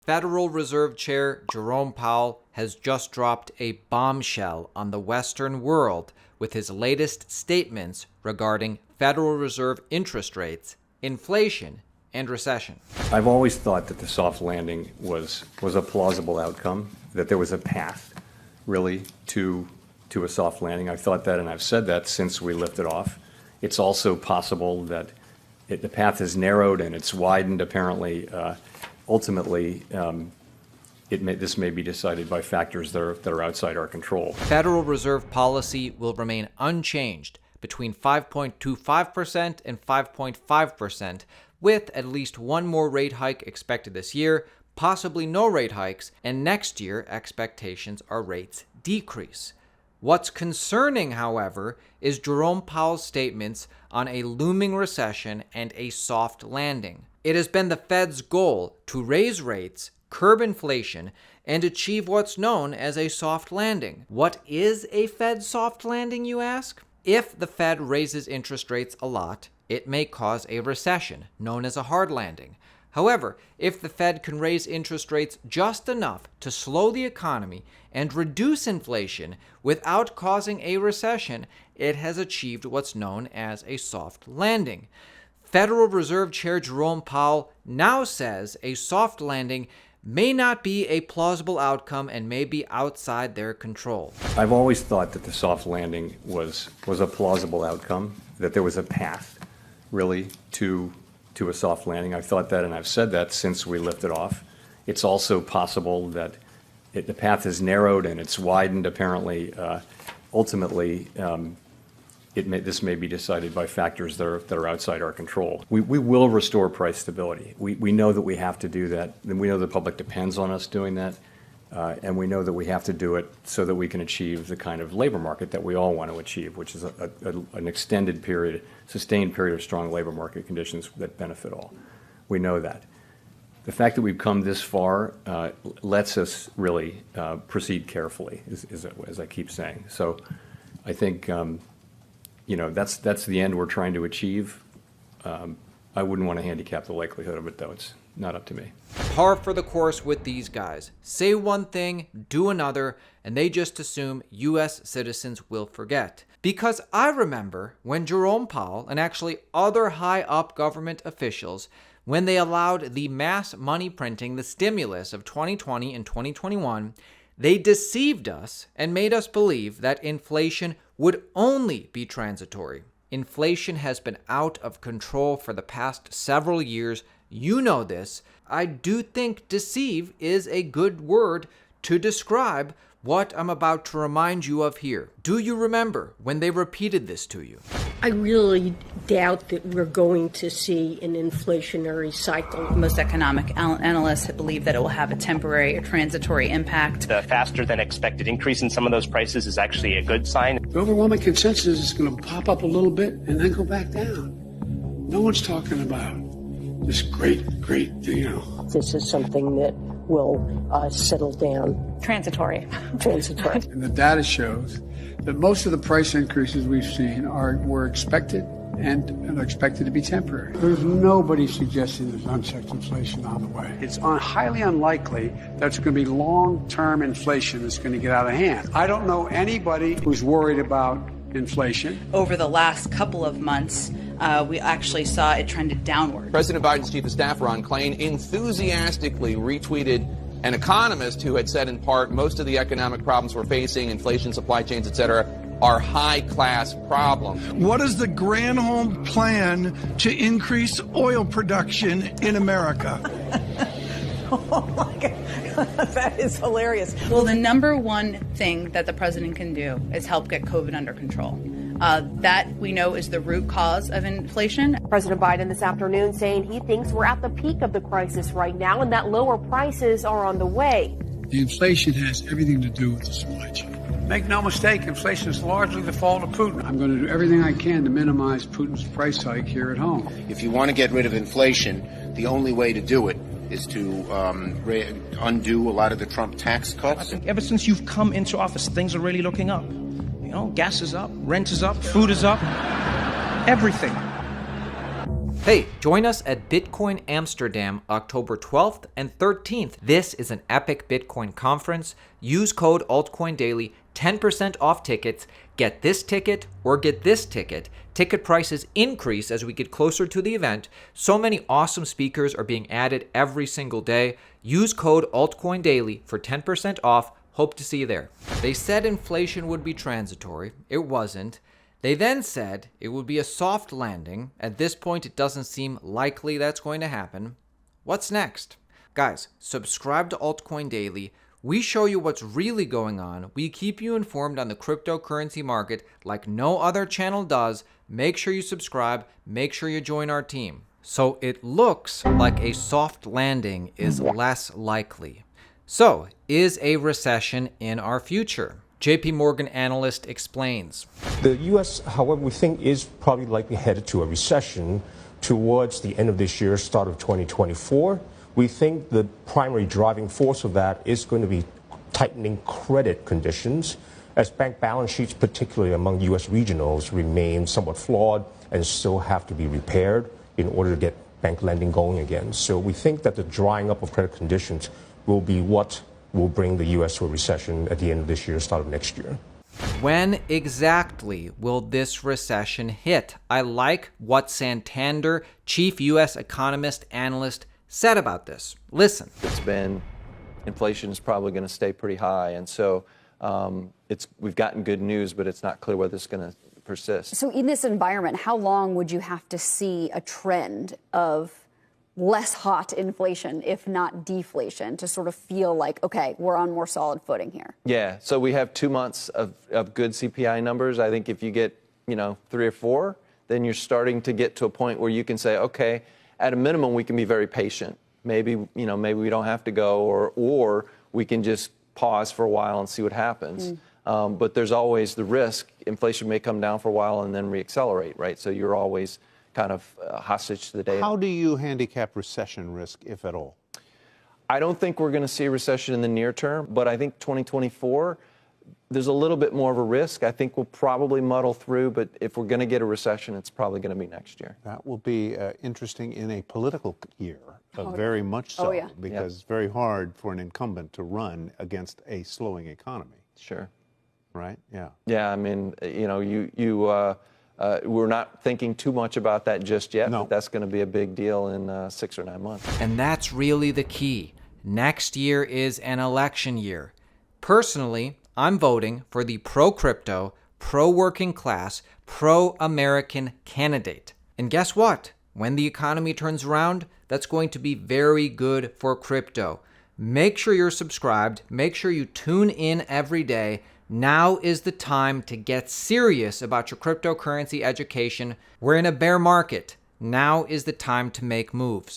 Federal Reserve Chair Jerome Powell has just dropped a bombshell on the Western world with his latest statements regarding Federal Reserve interest rates, inflation, and recession. I've always thought that the soft landing was a plausible outcome, that there was a path, really, to a soft landing. I've thought that, and I've said that since we lifted off. It's also possible that the path has narrowed and it's widened, apparently. Ultimately, this may be decided by factors that are outside our control. Federal Reserve policy will remain unchanged between 5.25% and 5.5%, with at least one more rate hike expected this year, possibly no rate hikes, and next year expectations are rates decrease. What's concerning, however, is Jerome Powell's statements on a looming recession and a soft landing. It has been the Fed's goal to raise rates, curb inflation, and achieve what's known as a soft landing. What is a Fed soft landing, you ask? If the Fed raises interest rates a lot, it may cause a recession, known as a hard landing. However, if the Fed can raise interest rates just enough to slow the economy and reduce inflation without causing a recession, it has achieved what's known as a soft landing. Federal Reserve Chair Jerome Powell now says a soft landing may not be a plausible outcome and may be outside their control. I've always thought that the soft landing was a plausible outcome, that there was a path, really, to a soft landing. I've thought that, and I've said that since we lifted off. It's also possible that the path has narrowed and it's widened, apparently. Ultimately, this may be decided by factors that are outside our control. We will restore price stability. We know that we have to do that, and we know the public depends on us doing that, and we know that we have to do it so that we can achieve the kind of labor market that we all want to achieve, which is an extended period, sustained period of strong labor market conditions that benefit all. We know that. The fact that we've come this far lets us really proceed carefully, as I keep saying. So I think that's the end we're trying to achieve. I wouldn't want to handicap the likelihood of it, though. It's not up to me. Par for the course with these guys. Say one thing, do another, and they just assume U.S. citizens will forget. Because I remember when Jerome Powell, and actually other high-up government officials, when they allowed the mass money printing, the stimulus of 2020 and 2021, they deceived us and made us believe that inflation would only be transitory. Inflation has been out of control for the past several years. You know this. I do think deceive is a good word to describe what I'm about to remind you of here. Do you remember when they repeated this to you? I really doubt that we're going to see an inflationary cycle. Most economic analysts believe that it will have a temporary or transitory impact. The faster than expected increase in some of those prices is actually a good sign. The overwhelming consensus is going to pop up a little bit and then go back down. No one's talking about this great, This is something that will settle down. Transitory. And the data shows that most of the price increases we've seen were expected and are expected to be temporary. There's nobody suggesting there's unchecked inflation on the way. It's highly unlikely that it's going to be long-term inflation that's going to get out of hand. I don't know anybody who's worried about inflation. Over the last couple of months, we actually saw it trended downward. President Biden's chief of staff, Ron Klain, enthusiastically retweeted an economist who had said in part most of the economic problems we're facing, inflation, supply chains, et cetera, are high-class problems. What is the Granholm plan to increase oil production in America? Oh my God, that is hilarious. Well, the number one thing that the president can do is help get COVID under control. That we know is the root cause of inflation. President Biden this afternoon saying he thinks we're at the peak of the crisis right now and that lower prices are on the way. The inflation has everything to do with the supply chain. Make no mistake, inflation is largely the fault of Putin. I'm going to do everything I can to minimize Putin's price hike here at home. If you want to get rid of inflation, the only way to do it is to undo a lot of the Trump tax cuts. I think ever since you've come into office, things are really looking up. Gas is up, rent is up, food is up, everything. Hey, join us at Bitcoin Amsterdam October 12th and 13th. This is an epic Bitcoin conference. Use code Altcoin Daily, 10% off tickets. Get this ticket or get this ticket. Ticket prices increase as we get closer to the event. So many awesome speakers are being added every single day. Use code Altcoin Daily for 10% off. Hope to see you there. They said inflation would be transitory. It wasn't. They then said it would be a soft landing. At this point, it doesn't seem likely that's going to happen. What's next? Guys, subscribe to Altcoin Daily. We show you what's really going on. We keep you informed on the cryptocurrency market like no other channel does. Make sure you subscribe. Make sure you join our team. So it looks like a soft landing is less likely. So, is a recession in our future? JP Morgan analyst explains. The U.S., however, we think is probably likely headed to a recession towards the end of this year, start of 2024. We think the primary driving force of that is going to be tightening credit conditions as bank balance sheets, particularly among U.S. regionals, remain somewhat flawed and still have to be repaired in order to get bank lending going again. So we think that the drying up of credit conditions will be what will bring the U.S. to a recession at the end of this year, start of next year. When exactly will this recession hit? I like what Santander chief U.S. economist analyst said about this. Listen. Inflation is probably going to stay pretty high, and so we've gotten good news, but it's not clear whether it's going to persist. So in this environment, how long would you have to see a trend of less hot inflation, if not deflation, to sort of feel like, okay, we're on more solid footing here? Yeah, so we have 2 months of good CPI numbers. I think if you get, 3 or 4, then you're starting to get to a point where you can say, okay, at a minimum, we can be very patient. Maybe we don't have to go, or we can just pause for a while and see what happens. But there's always the risk. Inflation may come down for a while and then reaccelerate, right? So you're always kind of hostage to the data. How do you handicap recession risk, if at all? I don't think we're going to see a recession in the near term, but I think 2024, there's a little bit more of a risk. I think we'll probably muddle through, but if we're going to get a recession, it's probably going to be next year. That will be interesting in a political year, very much so, because it's very hard for an incumbent to run against a slowing economy. Sure. Right? Yeah. Yeah, I mean, we're not thinking too much about that just yet, but that's going to be a big deal in 6 or 9 months. And that's really the key. Next year is an election year. Personally, I'm voting for the pro-crypto, pro-working class, pro-American candidate. And guess what? When the economy turns around, that's going to be very good for crypto. Make sure you're subscribed. Make sure you tune in every day. Now is the time to get serious about your cryptocurrency education. We're in a bear market. Now is the time to make moves.